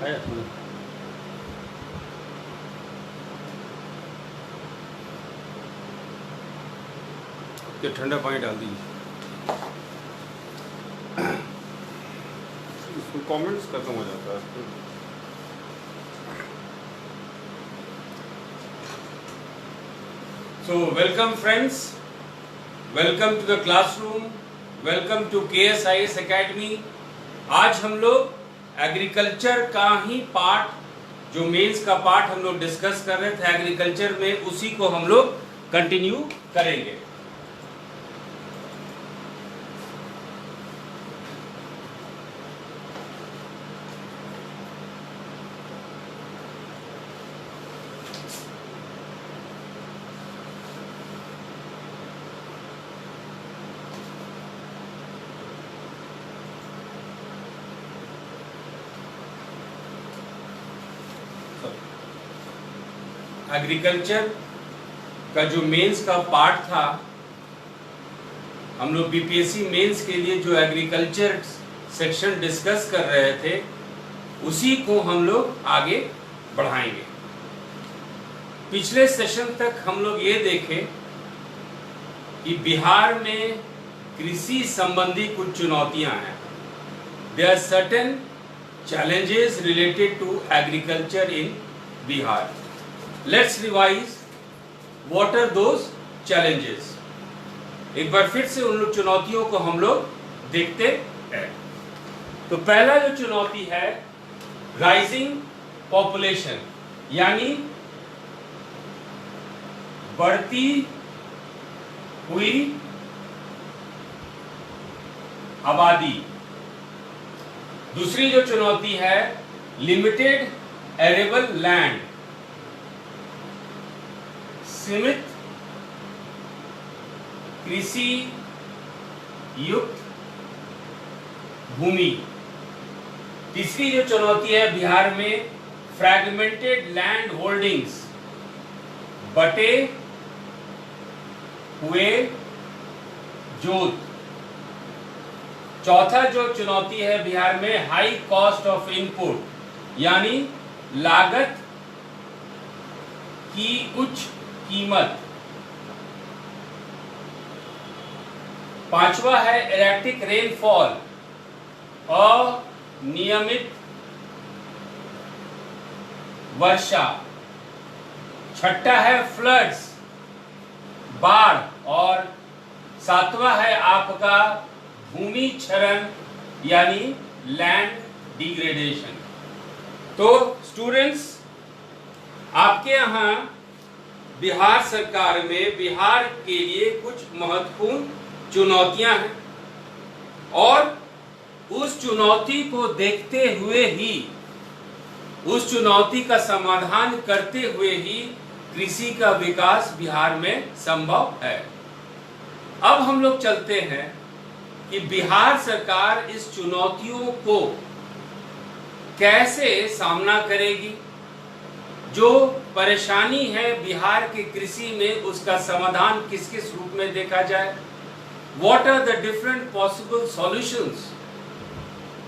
है। ये ठंडा पानी डाल दीजिए। कमेंट्स खत्म हो जाता है। So welcome friends, welcome to the classroom, welcome to KSIS Academy। आज हम लोग एग्रीकल्चर का ही पार्ट, जो मेंस का पार्ट हम लोग डिस्कस कर रहे थे एग्रीकल्चर में, उसी को हम लोग कंटिन्यू करेंगे। एग्रीकल्चर का जो मेंस का पार्ट था, हम लोग बीपीएससी मेंस के लिए जो एग्रीकल्चर सेक्शन डिस्कस कर रहे थे, उसी को हम लोग आगे बढ़ाएंगे। पिछले सेशन तक हम लोग ये देखे कि बिहार में कृषि संबंधी कुछ चुनौतियां हैं। There are certain challenges related to agriculture in Bihar. Let's revise what are those challenges. एक बार फिर से उन लोग चुनौतियों को हम लोग देखते हैं। तो पहला जो चुनौती है, राइजिंग पॉपुलेशन, यानी बढ़ती हुई आबादी। दूसरी जो चुनौती है, लिमिटेड एरेबल लैंड, सीमित कृषि युक्त भूमि। तीसरी जो चुनौती है बिहार में, फ्रैगमेंटेड लैंड होल्डिंग्स, बटे हुए जोत। चौथा जो चुनौती है बिहार में, हाई कॉस्ट ऑफ इनपुट, यानी लागत की उच्च कीमत। पांचवा है एरेक्टिक रेनफॉल, अनियमित वर्षा। छठा है फ्लड्स, बाढ़। और सातवां है आपका भूमि क्षरण, यानी लैंड डिग्रेडेशन। तो स्टूडेंट्स, आपके यहाँ बिहार सरकार में बिहार के लिए कुछ महत्वपूर्ण चुनौतियां हैं, और उस चुनौती को देखते हुए ही, उस चुनौती का समाधान करते हुए ही कृषि का विकास बिहार में संभव है। अब हम लोग चलते हैं कि बिहार सरकार इस चुनौतियों को कैसे सामना करेगी। जो परेशानी है बिहार के कृषि में, उसका समाधान किस किस रूप में देखा जाए। What are the different possible solutions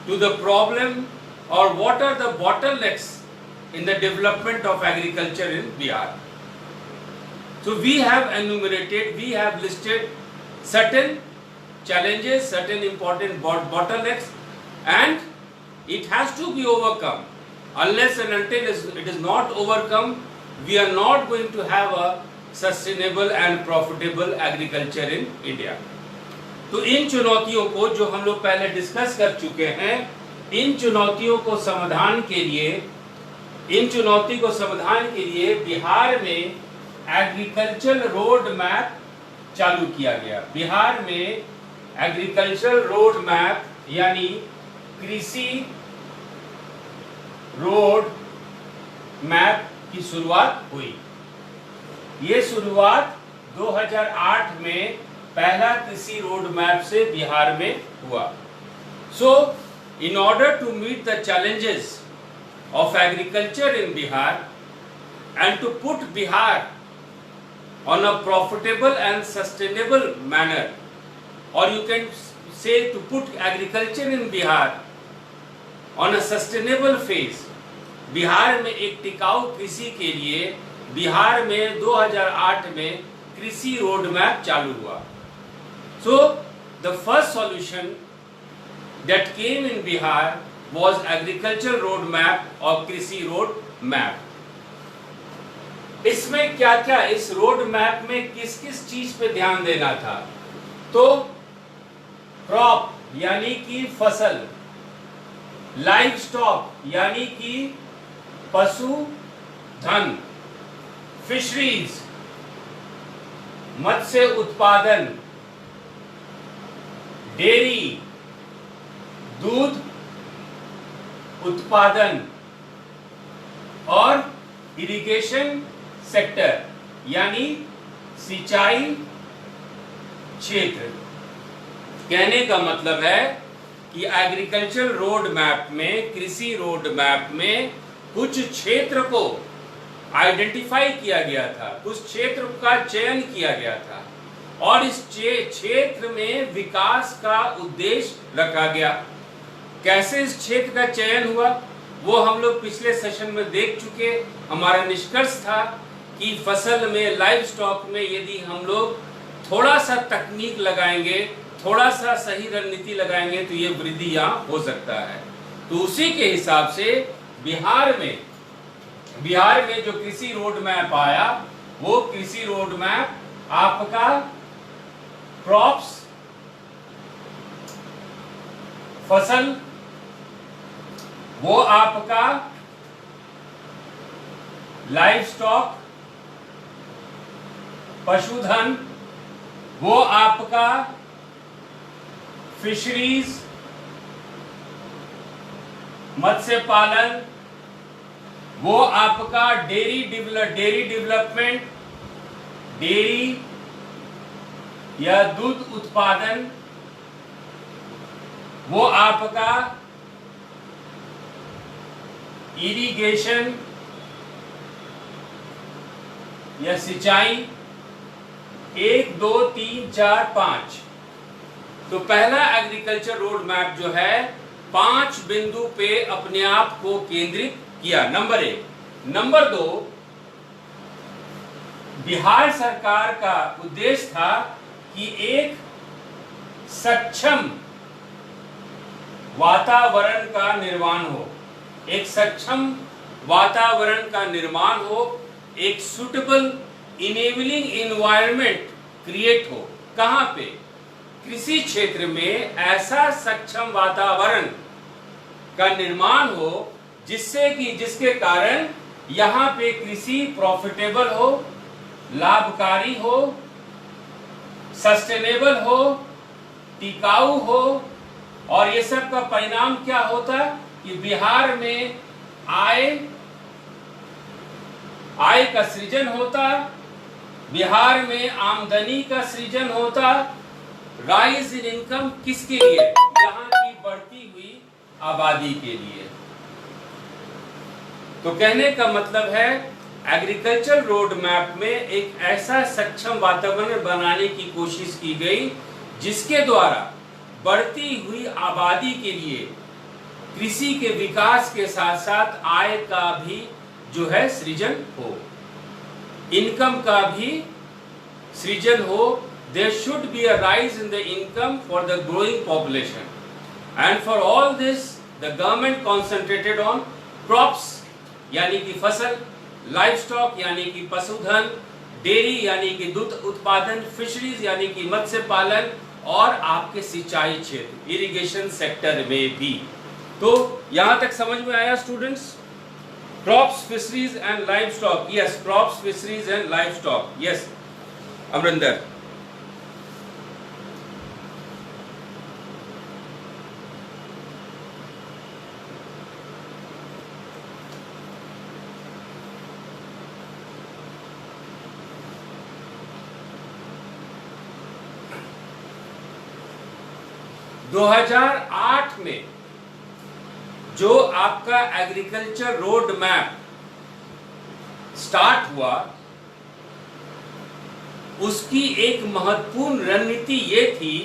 to the problem, or what are the bottlenecks in the development of agriculture in Bihar? So we have enumerated, we have listed certain challenges, certain important bottlenecks, and it has to be overcome. Unless and until it is not overcome, we are not going to have a sustainable and profitable agriculture in India. तो इन चुनौतियों को, जो हम लोग पहले discuss कर चुके हैं, इन चुनौतियों को समाधान के लिए, इन चुनौती को समाधान के लिए बिहार में एग्रीकल्चर रोड मैप चालू किया गया। बिहार में एग्रीकल्चर रोड मैप, यानी कृषि रोड मैप की शुरुआत हुई। ये शुरुआत 2008 में पहला कृषि रोड मैप से बिहार में हुआ। So in order to meet the challenges of agriculture in Bihar and to put Bihar on a profitable and sustainable manner, or you can say to put agriculture in Bihar on a sustainable phase, Bihar में एक टिकाऊ कृषि के लिए बिहार में 2008 में कृषि road map चालू हुआ। So the first solution that came in Bihar was agricultural road map और कृषि रोड मैप। इसमें क्या क्या, इस रोड मैप में किस किस चीज पे ध्यान देना था? तो क्रॉप यानी कि फसल, लाइव स्टॉक यानी कि पशु धन, फिशरीज मत्स्य उत्पादन, डेयरी दूध उत्पादन और इरिगेशन सेक्टर यानी सिंचाई क्षेत्र। कहने का मतलब है कि एग्रीकल्चर रोड मैप में, कृषि रोड मैप में कुछ क्षेत्र को आइडेंटिफाई किया गया था, कुछ क्षेत्र का चयन किया गया था और इस क्षेत्र में विकास का उद्देश्य रखा गया। कैसे इस क्षेत्र का चयन हुआ वो हम लोग पिछले सेशन में देख चुके। हमारा निष्कर्ष था कि फसल में, लाइव स्टॉक में यदि हम लोग थोड़ा सा तकनीक लगाएंगे, थोड़ा सा सही रणनीति लगाएंगे तो ये वृद्धि यहाँ हो सकता है। तो उसी के हिसाब से बिहार में जो कृषि रोड मैप आया वो कृषि रोड मैप आपका क्रॉप्स फसल, वो आपका लाइव स्टॉक पशुधन, वो आपका फिशरीज मत्स्य पालन, वो आपका डेयरी डेवलपमेंट, डेयरी या दूध उत्पादन, वो आपका इरिगेशन या सिंचाई। 1 2 3 4 5। तो पहला एग्रीकल्चर रोड मैप जो है 5 बिंदु पे अपने आप को केंद्रित किया। नंबर 1। नंबर 2, बिहार सरकार का उद्देश्य था कि एक सक्षम वातावरण का निर्माण हो, एक सक्षम वातावरण का निर्माण हो, एक सुटेबल इनेबलिंग एनवायरनमेंट क्रिएट हो। कहां पे? कृषि क्षेत्र में ऐसा सक्षम वातावरण का निर्माण हो जिसके कारण यहां पे कृषि प्रॉफिटेबल हो, लाभकारी हो, सस्टेनेबल हो, टिकाऊ हो। और ये सब का परिणाम क्या होता कि बिहार में आय का सृजन होता, बिहार में आमदनी का सृजन होता। राइज इन इनकम किसके लिए? यहाँ की बढ़ती हुई आबादी के लिए। तो कहने का मतलब है एग्रीकल्चर रोड मैप में एक ऐसा सक्षम वातावरण बनाने की कोशिश की गई जिसके द्वारा बढ़ती हुई आबादी के लिए कृषि के विकास के साथ साथ आय का भी जो है सृजन हो, इनकम का भी सृजन हो। There should be a rise in the income for the growing population, and for all this the government concentrated on crops यानी कि फसल, livestock यानी कि पशुधन, डेयरी यानी कि दूध उत्पादन, फिशरीज यानी कि मत्स्य पालन और आपके सिंचाई क्षेत्र, इरिगेशन सेक्टर में भी। तो यहां तक समझ में आया students? Crops, fisheries and live stock. Yes, crops, fisheries and live stock. Yes Amarinder. दो 2008 में जो आपका एग्रीकल्चर रोड मैप स्टार्ट हुआ उसकी एक महत्वपूर्ण रणनीति ये थी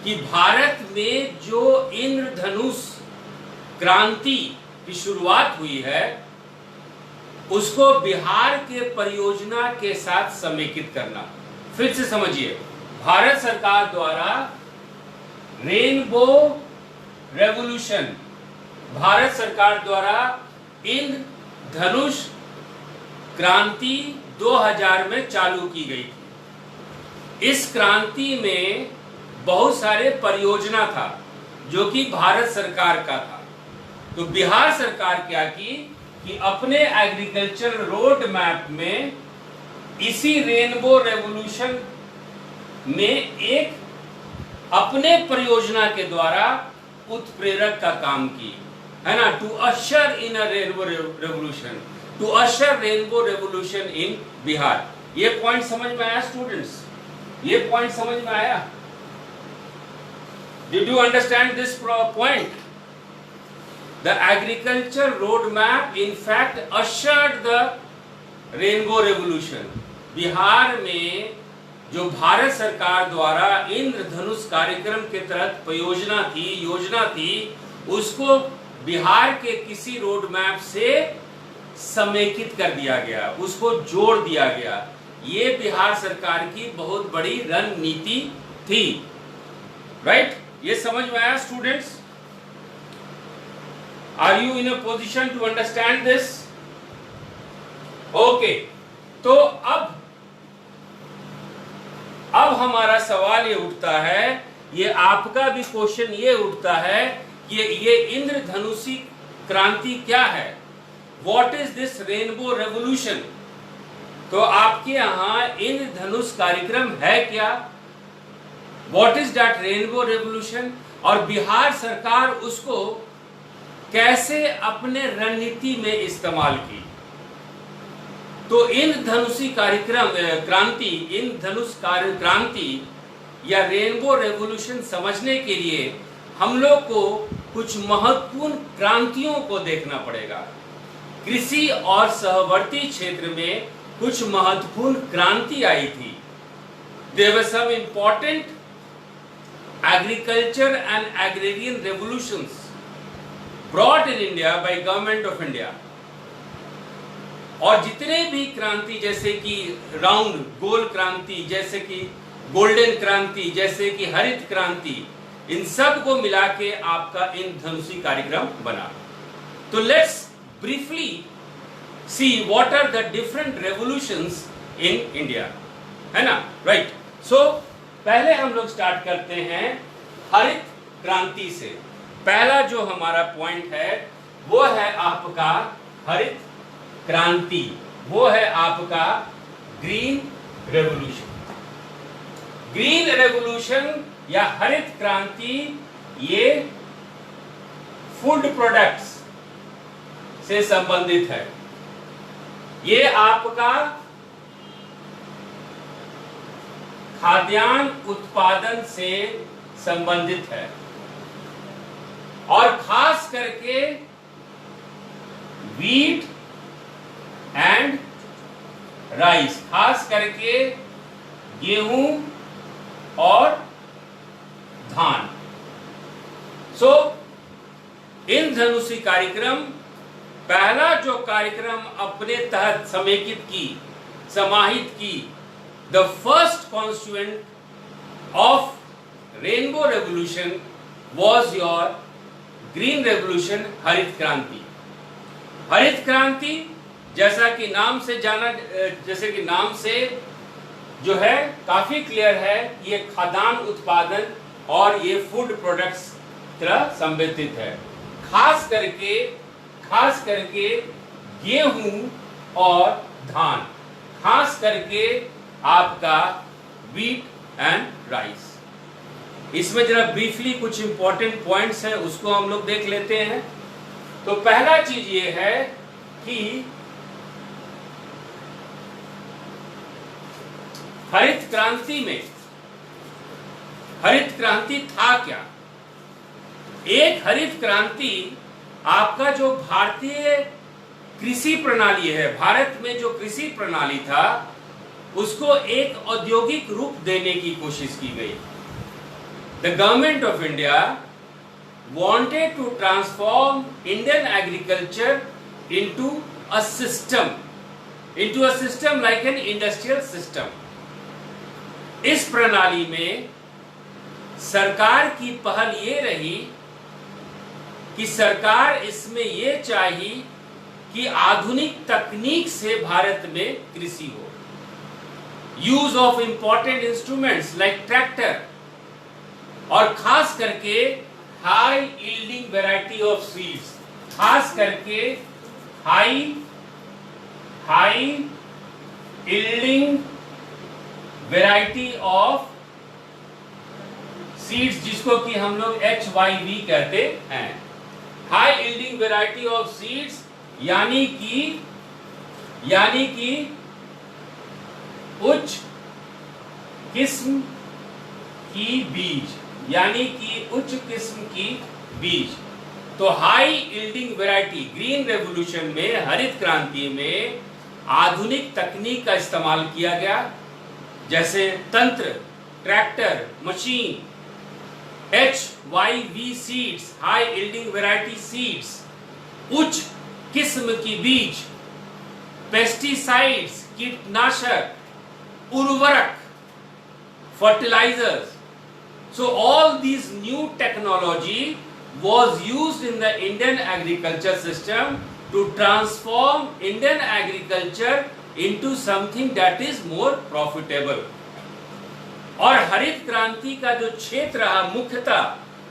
कि भारत में जो इंद्रधनुष क्रांति की शुरुआत हुई है उसको बिहार के परियोजना के साथ समेकित करना। फिर से समझिए, भारत सरकार द्वारा रेनबो रेवोल्यूशन, भारत सरकार द्वारा इंद्रधनुष क्रांति 2000 में चालू की गई थी। इस क्रांति में बहुत सारे परियोजना था जो कि भारत सरकार का था। तो बिहार सरकार क्या की कि अपने एग्रीकल्चर रोड मैप में इसी रेनबो रेवोल्यूशन में एक अपने परियोजना के द्वारा उत्प्रेरक का काम की, है ना, to usher in a rainbow revolution, to usher rainbow revolution in Bihar. ये पॉइंट समझ में आया स्टूडेंट्स? ये पॉइंट समझ में आया? Did you understand this point? The agriculture roadmap in fact ushered the rainbow revolution. Bihar में जो भारत सरकार द्वारा इंद्रधनुष कार्यक्रम के तहत योजना थी, उसको बिहार के किसी रोड मैप से समेकित कर दिया गया, उसको जोड़ दिया गया। ये बिहार सरकार की बहुत बड़ी रणनीति थी। राइट? ये समझ में आया students? Are you in a position to understand this? Okay. तो अब हमारा सवाल ये उठता है, ये आपका भी क्वेश्चन ये उठता है कि ये इंद्रधनुषी क्रांति क्या है? What is this rainbow revolution? तो आपके यहाँ इंद्रधनुष कार्यक्रम है क्या? What is that rainbow revolution? और बिहार सरकार उसको कैसे अपने रणनीति में इस्तेमाल की? तो इंद्रधनुषी क्रांति या रेनबो रेवोल्यूशन समझने के लिए हम लोग को कुछ महत्वपूर्ण क्रांतियों को देखना पड़ेगा। कृषि और सहवर्ती क्षेत्र में कुछ महत्वपूर्ण क्रांति आई थी। There were some important agriculture and agrarian revolutions brought in India by government of India। और जितने भी क्रांति जैसे कि राउंड गोल क्रांति, जैसे कि गोल्डन क्रांति, जैसे कि हरित क्रांति, इन सब को मिला के आपका इंद्रधनुषी कार्यक्रम बना। तो let's briefly see what are the different revolutions in India, है ना? राइट। सो पहले हम लोग स्टार्ट करते हैं हरित क्रांति से। पहला जो हमारा पॉइंट है वो है आपका हरित क्रांति, वो है आपका ग्रीन रेवोल्यूशन। ग्रीन रेवोल्यूशन या हरित क्रांति ये फूड प्रोडक्ट्स से संबंधित है। ये आपका खाद्यान्न उत्पादन से संबंधित है और खास करके वीट एंड राइस, खास करके गेहूं और धान। सो इंद्रधनुषी कार्यक्रम पहला जो कार्यक्रम अपने तहत समेकित की, समाहित की, the first constituent of rainbow revolution was your green revolution, हरित क्रांति। हरित क्रांति जैसा कि नाम से जो है काफी क्लियर है, ये खाद्यान्न उत्पादन और ये फूड प्रोडक्ट्स तरह संबंधित है। खास करके गेहूं और धान, खास करके आपका वीट एंड राइस। इसमें जरा ब्रीफली कुछ इंपॉर्टेंट पॉइंट्स हैं, उसको हम लोग देख लेते हैं। तो पहला चीज ये है कि हरित क्रांति था क्या? एक हरित क्रांति आपका जो भारतीय कृषि प्रणाली है, भारत में जो कृषि प्रणाली था, उसको एक औद्योगिक रूप देने की कोशिश की गई। The government of India wanted to transform Indian agriculture into a system like an industrial system. इस प्रणाली में सरकार की पहल ये रही कि सरकार इसमें ये चाहिए कि आधुनिक तकनीक से भारत में कृषि हो. Use of important instruments like tractor और खास करके high yielding variety of seeds, खास करके high yielding variety of seeds, जिसको कि हम लोग HYV कहते हैं. High yielding variety of seeds यानी कि उच्च किस्म की बीज, तो high yielding variety. Green revolution में, हरित क्रांति में आधुनिक तकनीक का इस्तेमाल किया गया, जैसे तंत्र, tractor, machine, HYV seeds, high yielding variety seeds, उच्च किस्म की बीज, पेस्टिसाइड्स, कीटनाशक, उर्वरक, fertilizers. So all these new technology was used in the Indian agriculture system to transform Indian agriculture into something that is more profitable. और हरित क्रांति का जो क्षेत्र रहा मुख्यतः,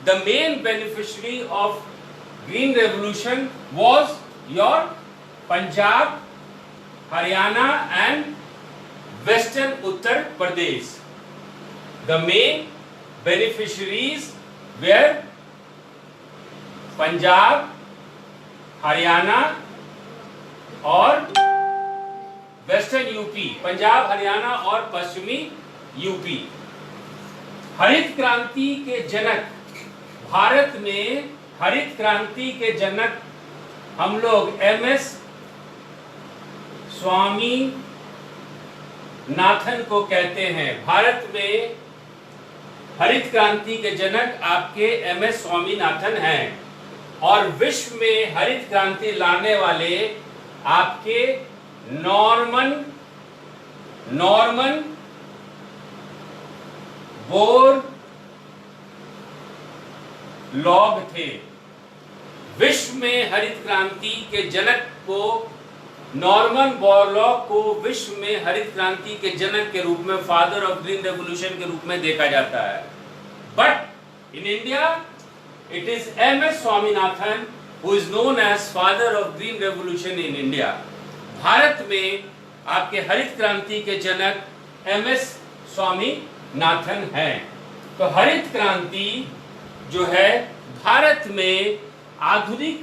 the main beneficiary of green revolution was your Punjab, Haryana and Western Uttar Pradesh. The main beneficiaries were Punjab, Haryana और western UP. Punjab, Haryana और पश्चिमी यूपी. हरित क्रांति के जनक, भारत में हरित क्रांति के जनक हम लोग MS स्वामीनाथन को कहते हैं. भारत में हरित क्रांति के जनक आपके MS स्वामीनाथन हैं. और विश्व में हरित क्रांति लाने वाले आपके नॉर्मन बोरलॉग थे. विश्व में हरित क्रांति के जनक को, नॉर्मन बोरलॉग को विश्व में हरित क्रांति के जनक के रूप में, फादर ऑफ ग्रीन रेवोल्यूशन के रूप में देखा जाता है. But in India it is MS Swaminathan who is known as father of green revolution in India. Bharat में आपके हरित क्रांति के जनक MS स्वामीनाथन हैं. तो हरित क्रांति जो है भारत में आधुनिक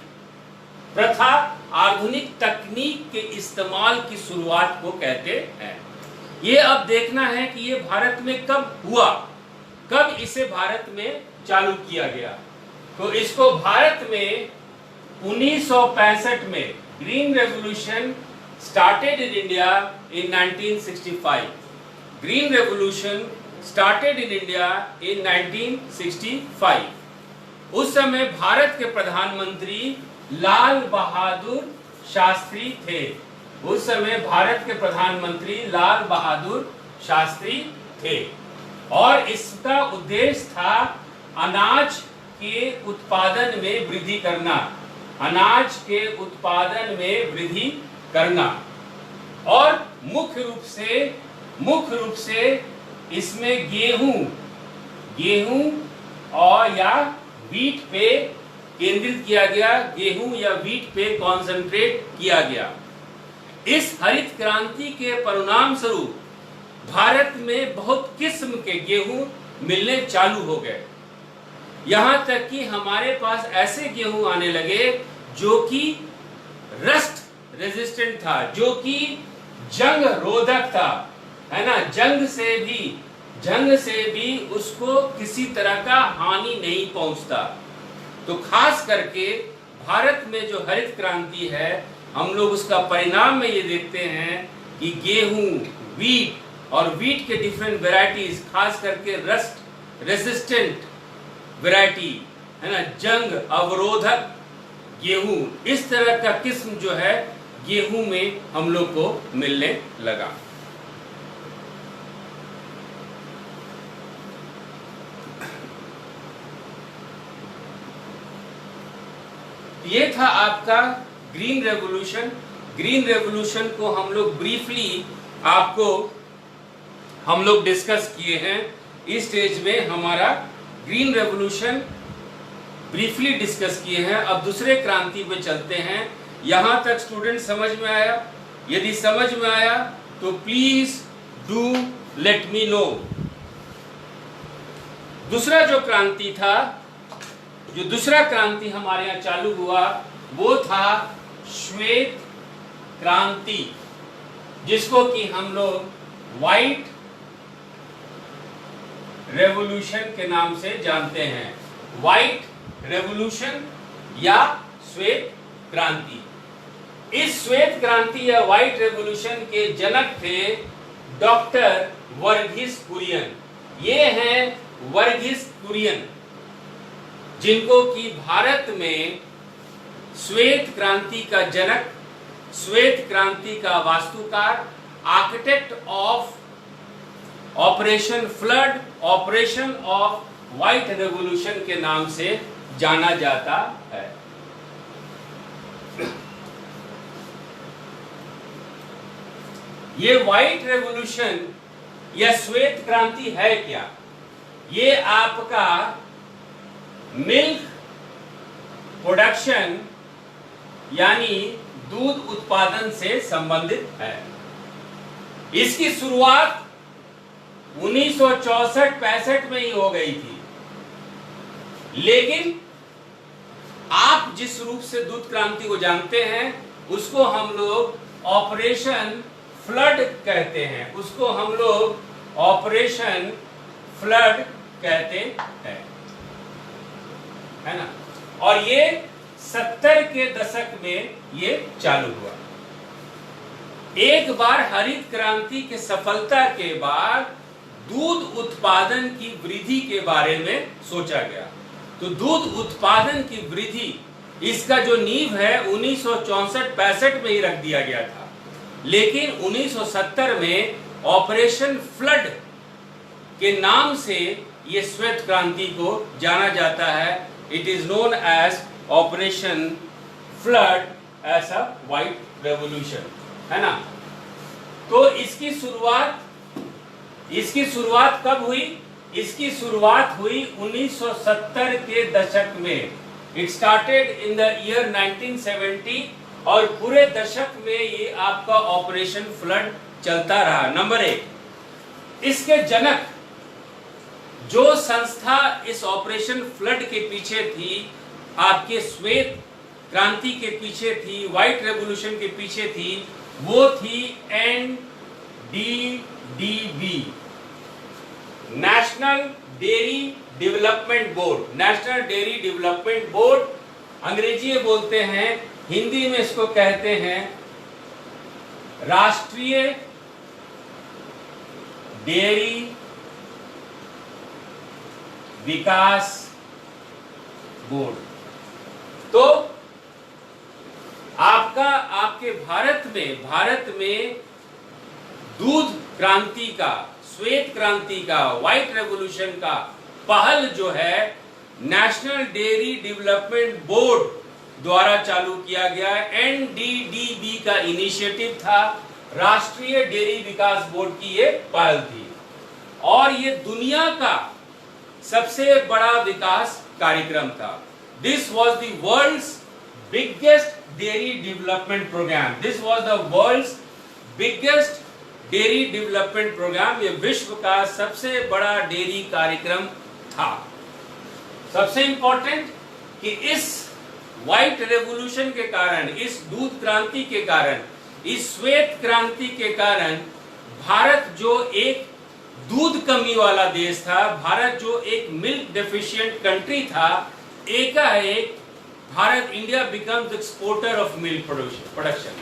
प्रथा, आधुनिक तकनीक के इस्तेमाल की शुरुआत को कहते हैं. ये अब देखना है कि ये भारत में कब हुआ, कब इसे भारत में चालू किया गया. तो इसको भारत में 1965 में green revolution started in India in 1965. Green Revolution started in India in 1965. उस समय भारत के प्रधानमंत्री लाल बहादुर शास्त्री थे. उस समय भारत के प्रधानमंत्री लाल बहादुर शास्त्री थे. और इसका उद्देश्य था अनाज के उत्पादन में वृद्धि करना, अनाज के उत्पादन में वृद्धि करना. और मुख्य रूप से इसमें गेहूं और या वीट पे केंद्रित किया गया, गेहूं या वीट पे कॉन्सेंट्रेट किया गया. इस हरित क्रांति के परिणाम स्वरूप भारत में बहुत किस्म के गेहूं मिलने चालू हो गए. यहां तक कि हमारे पास ऐसे गेहूं आने लगे जो कि रस्ट रेजिस्टेंट था, जो कि जंग रोधक था, है ना. जंग से भी उसको किसी तरह का हानि नहीं पहुंचता. तो खास करके भारत में जो हरित क्रांति है, हम लोग उसका परिणाम में ये देखते हैं कि गेहूं, वीट और वीट के डिफरेंट वेराइटीज, खास करके रस्ट रेजिस्टेंट वैरायटी है ना, जंग अवरोधक गेहूं, इस तरह का किस्म जो है गेहूं में हम लोग को मिलने लगा। ये था आपका ग्रीन रेवोल्यूशन। ग्रीन रेवोल्यूशन को हम लोग ब्रीफली आपको हम लोग डिस्कस किए हैं। इस स्टेज में हमारा ग्रीन रेवोल्यूशन ब्रीफली डिस्कस किए हैं। अब दूसरे क्रांति पे चलते हैं। यहां तक स्टूडेंट समझ में आया? यदि समझ में आया तो please do let me know. दूसरा जो क्रांति था, जो दूसरा क्रांति हमारे यहाँ चालू हुआ, वो था श्वेत क्रांति, जिसको कि हम लोग व्हाइट रेवोल्यूशन के नाम से जानते हैं। व्हाइट रेवोल्यूशन या श्वेत क्रांति। इस श्वेत क्रांति या व्हाइट रेवोल्यूशन के जनक थे डॉक्टर वर्गीस कुरियन। ये हैं वर्गीस कुरियन, जिनको कि भारत में श्वेत क्रांति का जनक, श्वेत क्रांति का वास्तुकार, architect of operation flood, operation of white revolution के नाम से जाना जाता है। ये व्हाइट रेवोल्यूशन या श्वेत क्रांति है क्या? ये आपका मिल्क प्रोडक्शन यानी दूध उत्पादन से संबंधित है। इसकी शुरुआत 1964-65 में ही हो गई थी, लेकिन आप जिस रूप से दूध क्रांति को जानते हैं उसको हम लोग ऑपरेशन फ्लड कहते हैं। उसको हम लोग ऑपरेशन फ्लड कहते हैं, है ना। और ये 70 के दशक में ये चालू हुआ। एक बार हरित क्रांति की सफलता के बाद दूध उत्पादन की वृद्धि के बारे में सोचा गया। तो दूध उत्पादन की वृद्धि, इसका जो नींव है 1964-65 में ही रख दिया गया था, लेकिन 1970 में ऑपरेशन फ्लड के नाम से ये श्वेत क्रांति को जाना जाता है। It is known as operation flood as a white revolution, है ना। तो इसकी शुरुआत कब हुई? इसकी शुरुआत हुई 1970 के दशक में। It started in the year 1970 और पूरे दशक में ये आपका ऑपरेशन फ्लड चलता रहा। नंबर 1, इसके जनक, जो संस्था इस ऑपरेशन फ्लड के पीछे थी, आपके श्वेत क्रांति के पीछे थी, व्हाइट रेवोल्यूशन के पीछे थी, वो थी NDDB, national dairy development board. National dairy development board अंग्रेजी में बोलते हैं, हिंदी में इसको कहते हैं राष्ट्रीय डेयरी विकास बोर्ड। तो आपके भारत में दूध क्रांति का, श्वेत क्रांति का, व्हाइट रेवोल्यूशन का पहल जो है नेशनल डेयरी डेवलपमेंट बोर्ड द्वारा चालू किया गया। NDDB का इनिशिएटिव था, राष्ट्रीय डेयरी विकास बोर्ड की ये पहल थी, और ये दुनिया का सबसे बड़ा विकास कार्यक्रम था। This was the world's biggest dairy development programme. This was the world's biggest dairy development programme. ये विश्व का सबसे बड़ा डेयरी कार्यक्रम था। सबसे इंपॉर्टेंट कि इस व्हाइट रेवोल्यूशन के कारण, इस दूध क्रांति के कारण, इस श्वेत क्रांति के कारण भारत जो एक दूध कमी वाला देश था, भारत जो एक मिल्क डेफिशिएंट कंट्री था, एकाएक Bharat, India becomes exporter of milk production.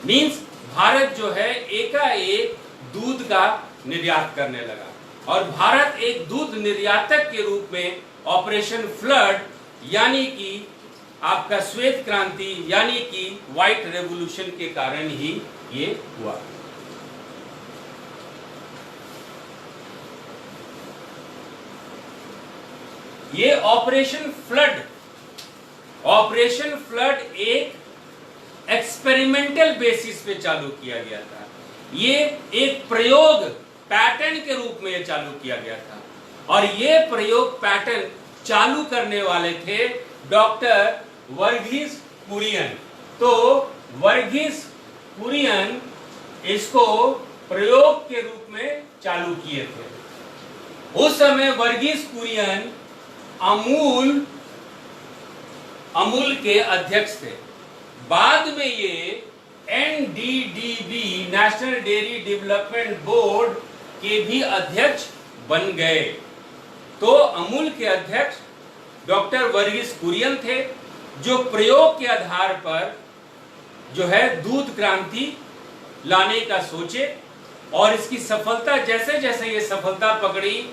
Means Bharat जो है एकाएक दूध का निर्यात करने लगा, और भारत एक दूध निर्यातक के रूप में ऑपरेशन फ्लड यानी कि आपका श्वेत क्रांति यानी कि व्हाइट रेवोल्यूशन के कारण ही ये हुआ। ये ऑपरेशन फ्लड एक एक्सपेरिमेंटल बेसिस पे चालू किया गया था। ये एक प्रयोग पैटर्न के रूप में चालू किया गया था और ये प्रयोग पैटर्न चालू करने वाले थे डॉक्टर वर्गीस कुरियन। तो वर्गीस कुरियन इसको प्रयोग के रूप में चालू किए थे। उस समय वर्गीस कुरियन अमूल के अध्यक्ष थे। बाद में ये NDDB national dairy development board के भी अध्यक्ष बन गए। तो अमूल के अध्यक्ष डॉक्टर वर्गीस कुरियन थे, जो प्रयोग के आधार पर जो है दूध क्रांति लाने का सोचे और इसकी सफलता जैसे जैसे ये सफलता पकड़ी,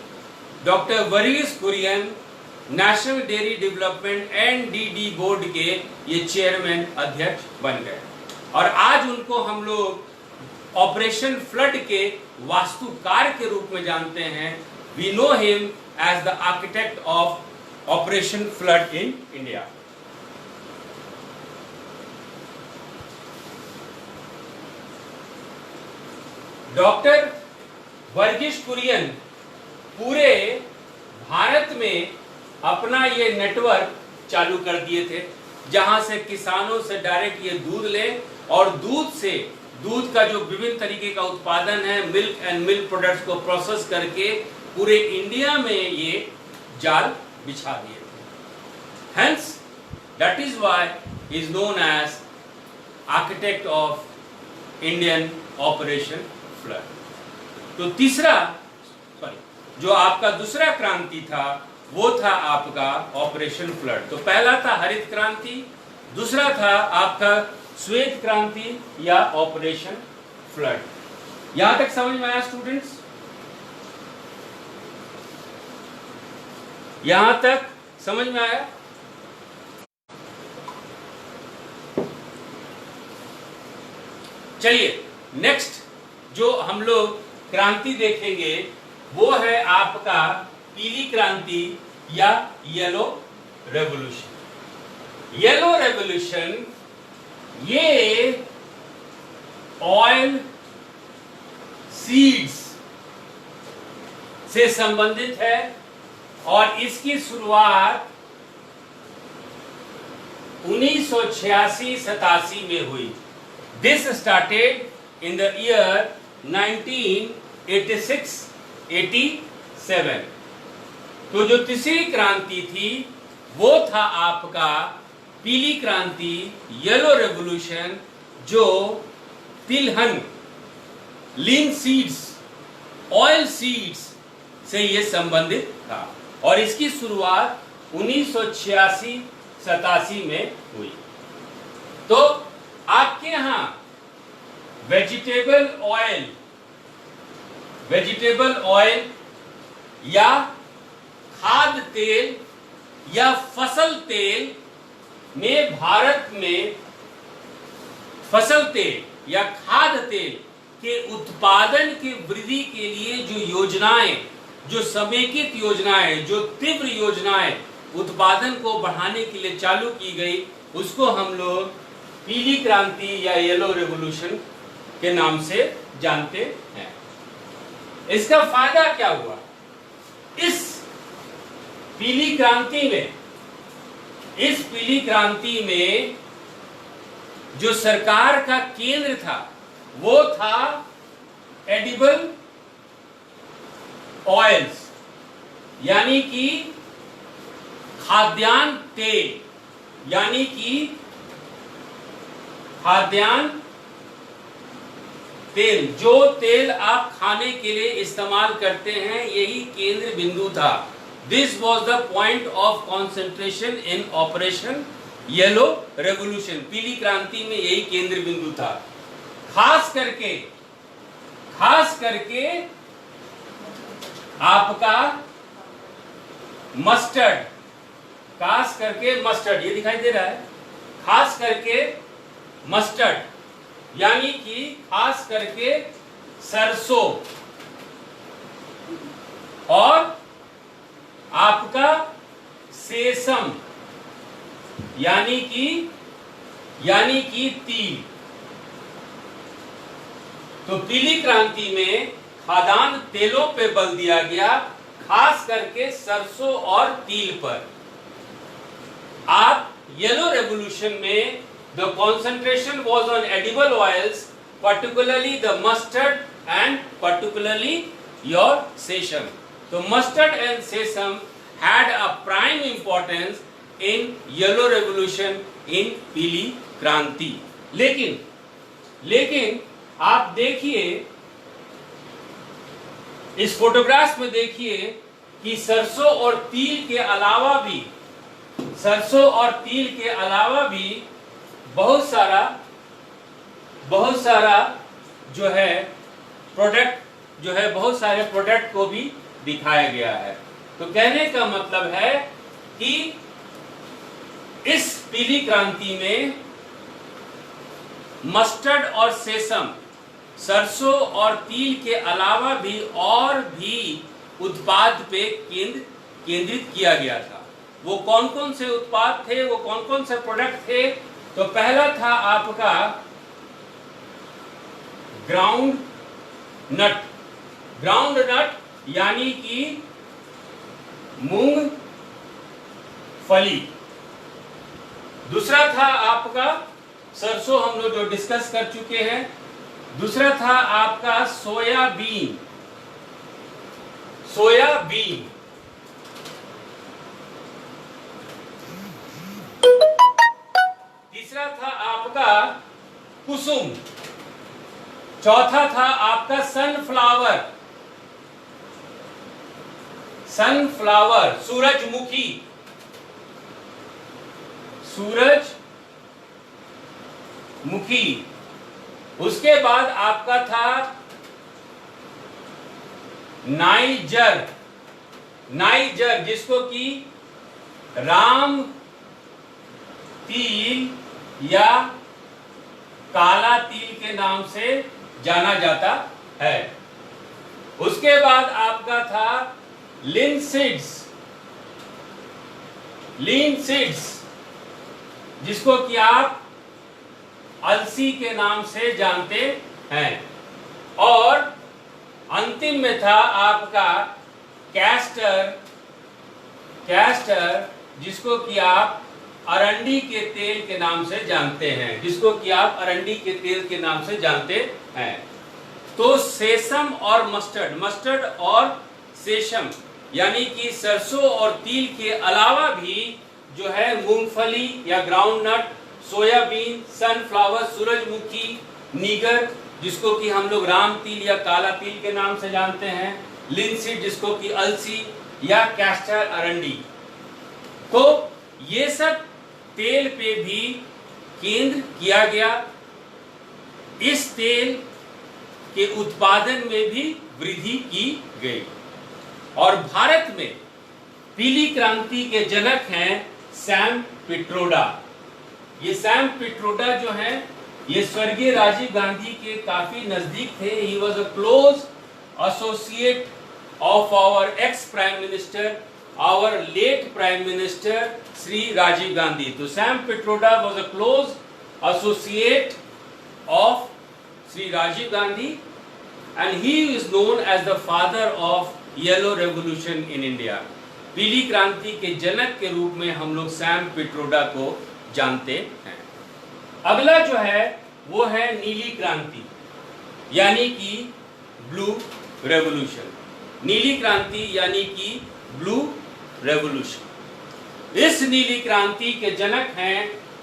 doctor Varghese Kurien national dairy development NDD board के ये चेयरमैन अध्यक्ष बन गए और आज उनको हम लोग ऑपरेशन फ्लड के वास्तुकार के रूप में जानते हैं। We know him as the architect of operation flood in India. Doctor Varghese Kurien पूरे भारत में अपना ये नेटवर्क चालू कर दिए थे, जहां से किसानों से डायरेक्ट ये दूध ले और दूध का जो विभिन्न तरीके का उत्पादन है, मिल्क एंड मिल्क प्रोडक्ट्स को प्रोसेस करके पूरे इंडिया में ये जाल बिछा दिए थे। Hence that is why is known as architect of Indian operation flood. तो जो आपका दूसरा क्रांति था वो था आपका ऑपरेशन फ्लड। तो पहला था हरित क्रांति, दूसरा था आपका श्वेत क्रांति या ऑपरेशन फ्लड। यहां तक समझ में आया स्टूडेंट्स? यहां तक समझ में आया? चलिए नेक्स्ट जो हम लोग क्रांति देखेंगे वो है आपका पीली क्रांति या येलो रेवोल्यूशन। येलो रेवोल्यूशन ये ऑयल सीड्स से संबंधित है और इसकी शुरुआत 1986-87 में हुई। This started in the year 1986-87। तो जो तीसरी क्रांति थी वो था आपका पीली क्रांति येलो रेवोल्यूशन, जो तिलहन लीन सीड्स ऑयल सीड्स से ये संबंधित था और इसकी शुरुआत 1986-87 में हुई। तो आपके यहां वेजिटेबल ऑयल या खाद्य तेल या फसल तेल में भारत में फसल तेल या खाद्य तेल के उत्पादन की वृद्धि के लिए जो योजनाएं, जो समेकित योजनाएं, जो तीव्र योजनाएं उत्पादन को बढ़ाने के लिए चालू की गई, उसको हम लोग पीली क्रांति या येलो रेवोल्यूशन के नाम से जानते हैं। इसका फायदा क्या हुआ? इस पीली क्रांति में जो सरकार का केंद्र था वो था एडिबल ऑयल्स, यानी कि खाद्यान्न तेल, यानी कि खाद्यान्न तेल, जो तेल आप खाने के लिए इस्तेमाल करते हैं, यही केंद्र बिंदु था। This was the point of concentration in operation yellow revolution. पीली क्रांति में यही केंद्र बिंदु था। खास करके आपका मस्टर्ड खास करके मस्टर्ड, ये दिखाई दे रहा है, खास करके मस्टर्ड यानी कि खास करके सरसों, और आपका सेसम यानी कि तिल। तो पीली क्रांति में खाद्यान्न तेलों पे बल दिया गया, खास करके सरसों और तिल पर। आप येलो रेवोल्यूशन में the concentration was on edible oils, particularly the mustard and particularly your sesame. So mustard and sesame had a prime importance in yellow revolution in पीली क्रांति। लेकिन आप देखिए इस फोटोग्राफ में, देखिए कि सरसों और तिल के अलावा भी बहुत सारा जो है प्रोडक्ट जो है, बहुत सारे प्रोडक्ट को भी दिखाया गया है। तो कहने का मतलब है कि इस पीली क्रांति में मस्टर्ड और सेसम, सरसों और तिल के अलावा भी और भी उत्पाद पे केंद्रित किया गया था। वो कौन कौन से उत्पाद थे, वो कौन कौन से प्रोडक्ट थे? तो पहला था आपका ग्राउंड नट यानी कि मूंगफली। दूसरा था आपका सरसों, हम लोग जो डिस्कस कर चुके हैं। दूसरा था आपका सोयाबीन। तीसरा था आपका कुसुम। चौथा था आपका सनफ्लावर, सूरजमुखी। उसके बाद आपका था नाइजर, जिसको कि राम तिल या काला तिल के नाम से जाना जाता है। उसके बाद आपका था लिनसीड्स, जिसको कि आप अलसी के नाम से जानते हैं। और अंतिम में था आपका कैस्टर, जिसको कि आप अरंडी के तेल के नाम से जानते हैं। तो सेसम और मस्टर्ड और सेसम यानी कि सरसों और तिल के अलावा भी जो है मूंगफली या ग्राउंडनट, सोयाबीन, सनफ्लावर, सूरजमुखी, नीगर जिसको कि हम लोग राम तिल या काला तिल के नाम से जानते हैं, लिनसीड जिसको कि अलसी या कैस्टर अरंडी। तो ये सब तेल पे भी केंद्र किया गया। इस तेल के उत्पादन में भी वृद्धि की गई। और भारत में पीली क्रांति के जनक हैं सैम पिट्रोडा। ये सैम पिट्रोडा जो हैं, ये स्वर्गीय राजीव गांधी के काफी नजदीक थे। He was a close associate of our ex prime minister, our late prime minister Shri Rajiv Gandhi. तो Sam Pitroda was a close associate of Shri Rajiv Gandhi and he is known as the father of yellow revolution in India. पीली क्रांति के जनक के रूप में हम लोग Sam Pitroda को जानते हैं। अगला जो है वो है नीली क्रांति यानी कि ब्लू रेवोल्यूशन। नीली क्रांति यानी कि ब्लू रेवोल्यूशन। इस नीली क्रांति के जनक हैं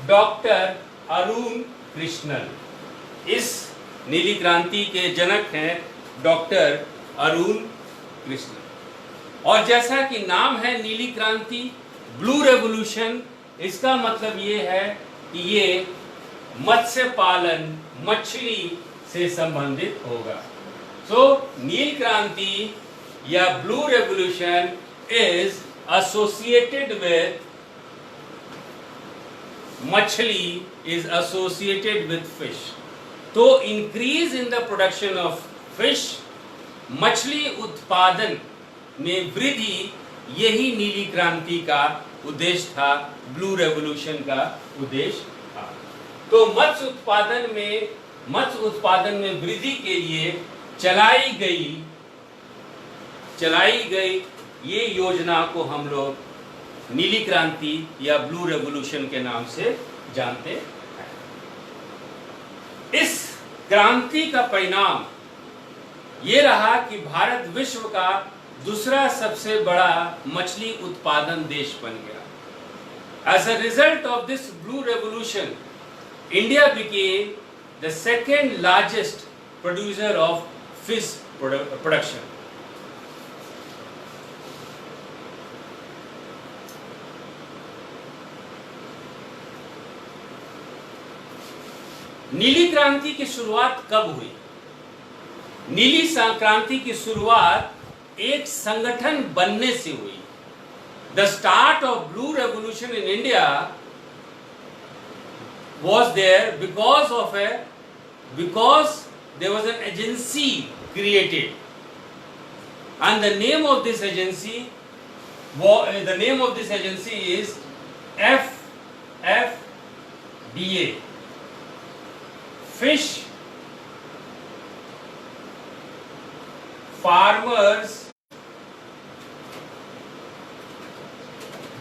डॉक्टर अरुण कृष्णन। इस नीली क्रांति के जनक हैं डॉक्टर अरुण कृष्णन। और जैसा कि नाम है नीली क्रांति, ब्लू रेवोल्यूशन, इसका मतलब ये है कि ये मत्स्य पालन, मछली से संबंधित होगा। सो नील क्रांति या blue revolution is associated with मछली is associated with fish. तो increase in the production of fish, मछली उत्पादन में वृद्धि, यही नीली क्रांति का उद्देश्य था, ब्लू रेवोल्यूशन का उद्देश्य था। तो मत्स्य उत्पादन में वृद्धि के लिए चलाई गई ये योजना को हम लोग नीली क्रांति या ब्लू रेवोल्यूशन के नाम से जानते हैं। इस क्रांति का परिणाम ये रहा कि भारत विश्व का दूसरा सबसे बड़ा मछली उत्पादन देश बन गया। As a result of this blue revolution, India became the second largest producer of fish production. नीली क्रांति की शुरुआत कब हुई? नीली क्रांति की शुरुआत एक संगठन बनने से हुई। The start of blue revolution in India was there because there was an agency created, and the name of this agency is FFDA, Fish Farmers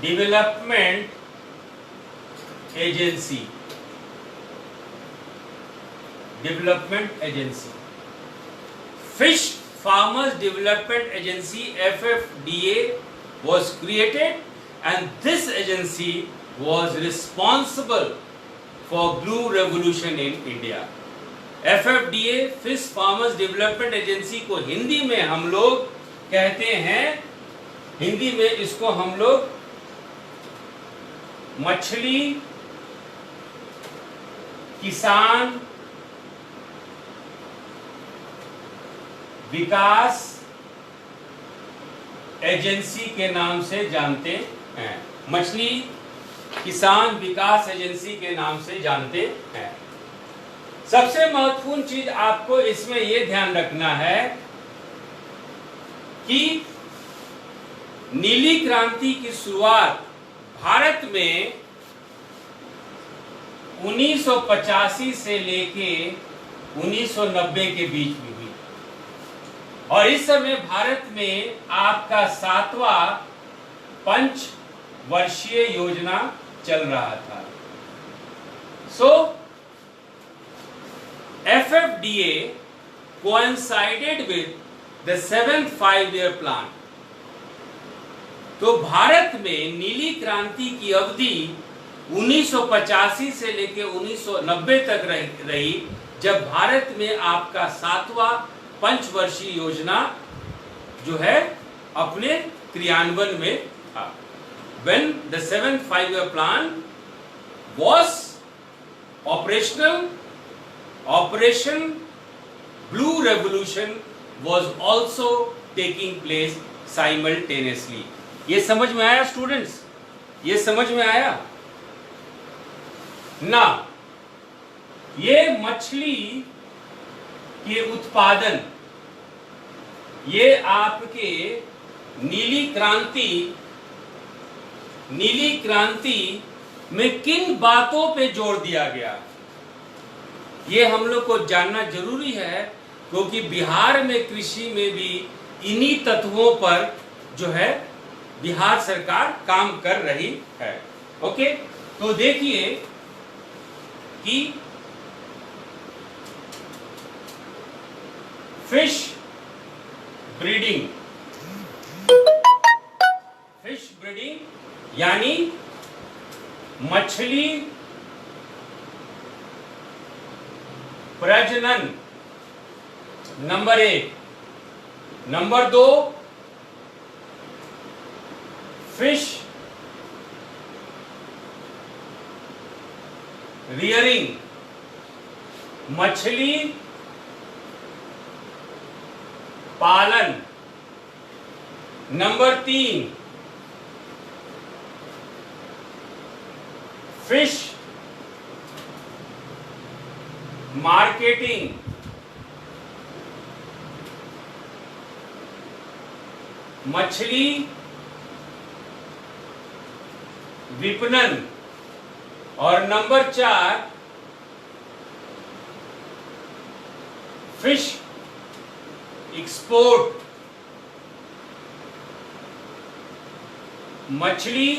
Development Agency. Fish Farmers Development Agency, FFDA, was created, and this agency was responsible for blue revolution in India. FFDA, Fish Farmers Development Agency को हिंदी में हम लोग कहते हैं, हिंदी में इसको हम लोग मछली किसान विकास एजेंसी के नाम से जानते हैं। मछली किसान विकास एजेंसी के नाम से जानते हैं। सबसे महत्वपूर्ण चीज आपको इसमें यह ध्यान रखना है कि नीली क्रांति की शुरुआत भारत में 1985 से लेके 1990 के बीच में हुई, और इस समय भारत में आपका 7वां पंचवर्षीय योजना चल रहा था। FFDA coincided with the 7th 5-year plan. तो भारत में नीली क्रांति की अवधि 1985 से लेकर 1990 तक रही, जब भारत में आपका 7वां पंचवर्षीय योजना जो है अपने क्रियान्वयन में था। When the 7th 5-year plan was operational, Operation Blue Revolution was also taking place simultaneously. ये समझ में आया स्टूडेंट्स? ये समझ में आया ना? ये मछली के उत्पादन, ये आपके नीली क्रांति में किन बातों पे जोर दिया गया, ये हम लोग को जानना जरूरी है, क्योंकि बिहार में कृषि में भी इन्हीं तत्वों पर जो है बिहार सरकार काम कर रही है। ओके, तो देखिए कि फिश ब्रीडिंग यानी मछली प्रजनन, नंबर 1। नंबर 2, फिश रियरिंग, मछली पालन। नंबर 3, फिश मार्केटिंग, मछली विपणन, और नंबर 4 फिश एक्सपोर्ट, मछली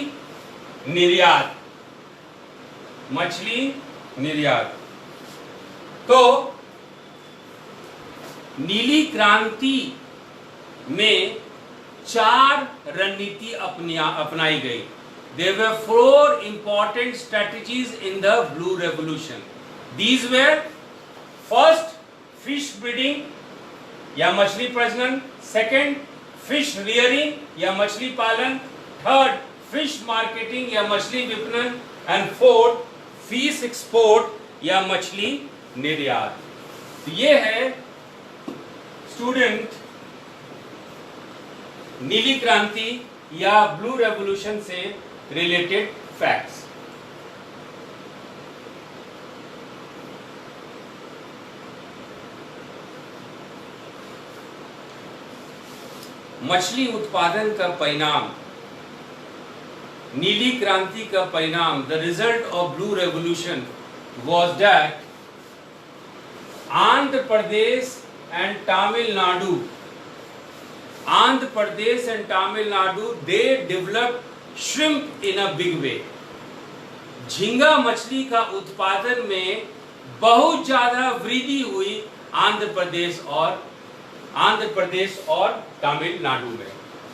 निर्यात, मछली निर्यात। तो नीली क्रांति में 4 रणनीति अपनाई गई। There were 4 important strategies in the Blue Revolution. These were first fish breeding या मछली प्रजनन, second fish rearing या मछली पालन, third fish marketing या मछली विपणन, and fourth fish export या मछली निर्यात। तो ये है स्टूडेंट नीली क्रांति या ब्लू रेवोल्यूशन से रिलेटेड फैक्ट्स। मछली उत्पादन का परिणाम, नीली क्रांति का परिणाम, the result of blue revolution was that Andhra Pradesh and Tamil Nadu, Andhra Pradesh and Tamil Nadu, they developed shrimp in a big way. झींगा मछली का उत्पादन में बहुत ज्यादा वृद्धि हुई आंध्र प्रदेश और तमिलनाडु में।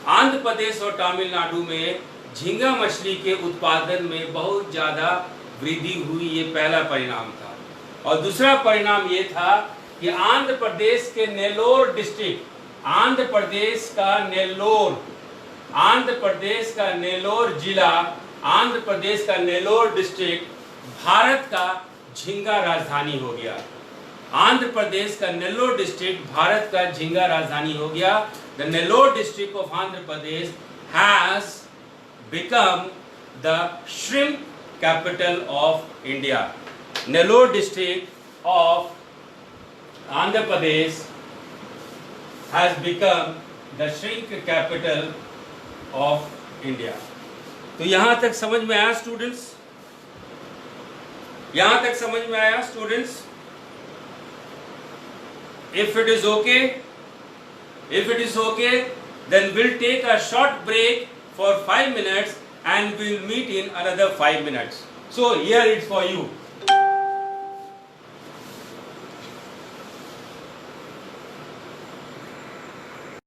आंध्र प्रदेश और तमिलनाडु में झींगा मछली के उत्पादन में बहुत ज्यादा वृद्धि हुई, ये पहला परिणाम था। और दूसरा परिणाम ये था कि आंध्र प्रदेश के नेल्लोर डिस्ट्रिक्ट, आंध्र प्रदेश का नेल्लोर जिला, आंध्र प्रदेश का नेल्लोर डिस्ट्रिक्ट भारत का झींगा राजधानी हो गया। आंध्र प्रदेश का नेल्लोर डिस्ट्रिक्ट भारत का झींगा राजधानी हो गया। The Nellore district of Andhra Pradesh has become the shrimp capital of India. Nellore district of Andhra Pradesh has become the shrimp capital of India. तो यहां तक समझ में आया स्टूडेंट्स? यहां तक समझ में आया students? If it is okay, then we'll take a short break for 5 minutes and we'll meet in another 5 minutes. So here it's for you.